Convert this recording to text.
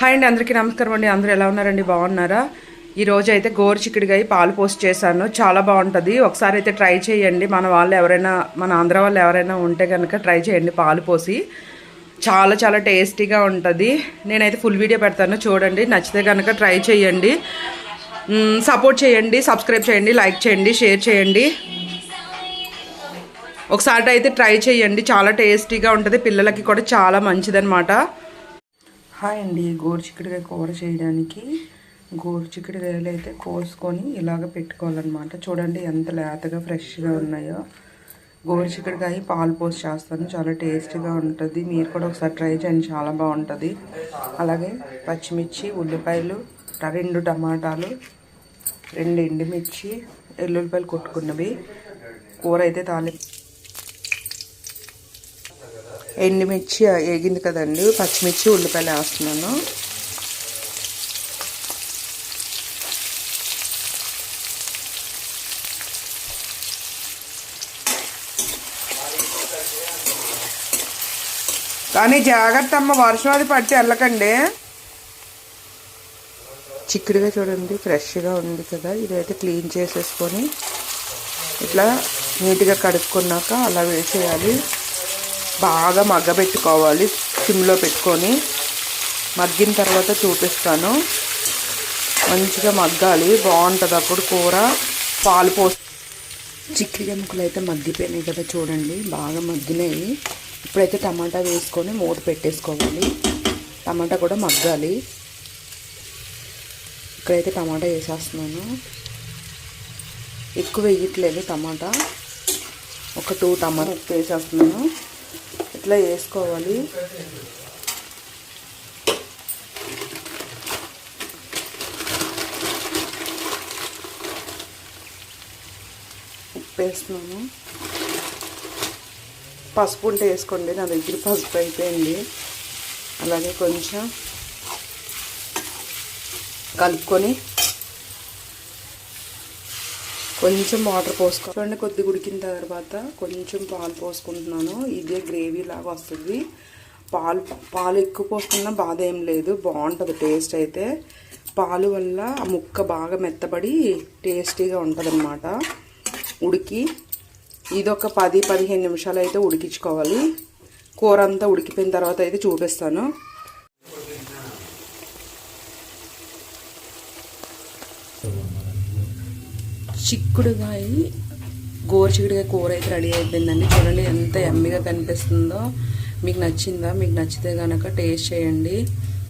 Hi అండి, అందరికీ నమస్కారం అండి. అందరూ ఎలా ఉన్నారండి? బాగున్నారా? ఈరోజు అయితే గోరుచిక్కుడుకాయ పాలు పోసి చేశాను. చాలా బాగుంటుంది. ఒకసారి అయితే ట్రై చేయండి. మన ఆంధ్ర వాళ్ళు ఎవరైనా ఉంటే కనుక ట్రై చేయండి పాలు పోసి. చాలా చాలా టేస్టీగా ఉంటుంది. నేనైతే ఫుల్ వీడియో పెడతాను, చూడండి. నచ్చితే కనుక ట్రై చేయండి. సపోర్ట్ చేయండి, సబ్స్క్రైబ్ చేయండి, లైక్ చేయండి, షేర్ చేయండి. ఒకసారి అయితే ట్రై చేయండి. చాలా టేస్టీగా ఉంటుంది. పిల్లలకి కూడా చాలా మంచిదన్నమాట. హాయ్ అండి, గోరుచిక్కుడుకాయ కూర చేయడానికి గోరుచిక్కుడుకాయలు అయితే కోసుకొని ఇలాగ పెట్టుకోవాలన్నమాట. చూడండి ఎంత లేతగా ఫ్రెష్గా ఉన్నాయో. గోరుచిక్కుడుకాయ పాలు పోసి చేస్తాను, చాలా టేస్టీగా ఉంటుంది. మీరు కూడా ఒకసారి ట్రై చేయండి, చాలా బాగుంటుంది. అలాగే పచ్చిమిర్చి, ఉల్లిపాయలు, 2 టమాటాలు, 2 ఎండుమిర్చి, ఎల్లుల్లిపాయలు కొట్టుకున్నవి. కూర అయితే ఎండుమిర్చి వేగింది కదండి, పచ్చిమిర్చి, ఉల్లిపాయలు వేస్తున్నాను. కానీ జాగ్రత్త అమ్మ, వర్షం అది పట్టి వెళ్ళకండి. చిక్కుడుగా చూడండి ఫ్రెష్గా ఉంది కదా. ఇదైతే క్లీన్ చేసేసుకొని ఇట్లా నీట్గా కడుక్కున్నాక అలా వేసేయాలి. బాగా మగ్గబెట్టుకోవాలి, సిమ్లో పెట్టుకొని. మగ్గిన తర్వాత చూపిస్తాను. మంచిగా మగ్గాలి, బాగుంటుంది అప్పుడు కూర. పాలు పోసి చిక్కుడుకాయ ముక్కలు అయితే మగ్గిపోయినాయి కదా, చూడండి బాగా మగ్గినాయి. ఇప్పుడైతే టమాటా వేసుకొని మూత పెట్టేసుకోవాలి. టమాటా కూడా మగ్గాలి. ఇక్కడైతే టమాటా వేసేస్తున్నాను. ఎక్కువ వేయట్లేదు టమాటా, ఒక 2 టమాటా ఉప్పు వేసేస్తున్నాను. ఇట్లా వేసుకోవాలి. ఉప్పు వేస్తున్నాను. పసుపు ఉంటే వేసుకోండి, నా దగ్గర పసుపు అయిపోయింది. అలాగే కొంచెం కలుపుకొని కొంచెం వాటర్ పోసుకోండి. కొద్దిగా ఉడికిన తర్వాత కొంచెం పాలు పోసుకుంటున్నాను. ఇదే గ్రేవీ లాగా వస్తుంది. పాలు ఎక్కువ పోసుకున్నా బాధ ఏం లేదు, బాగుంటుంది టేస్ట్ అయితే. పాలు వల్ల ఆ ముక్క బాగా మెత్తబడి టేస్టీగా ఉంటుంది అన్నమాట. ఉడికి ఇదొక 10-15 నిమిషాలు అయితే ఉడికించుకోవాలి. కూర అంతా ఉడికిపోయిన తర్వాత అయితే చూపిస్తాను. గోరుచిక్కుడుకాయ కూర అయితే రెడీ అయిపోయిందండి. చూడండి ఎంత యమ్మీగా కనిపిస్తుందో. మీకు నచ్చిందా? మీకు నచ్చితే కనుక టేస్ట్ చేయండి.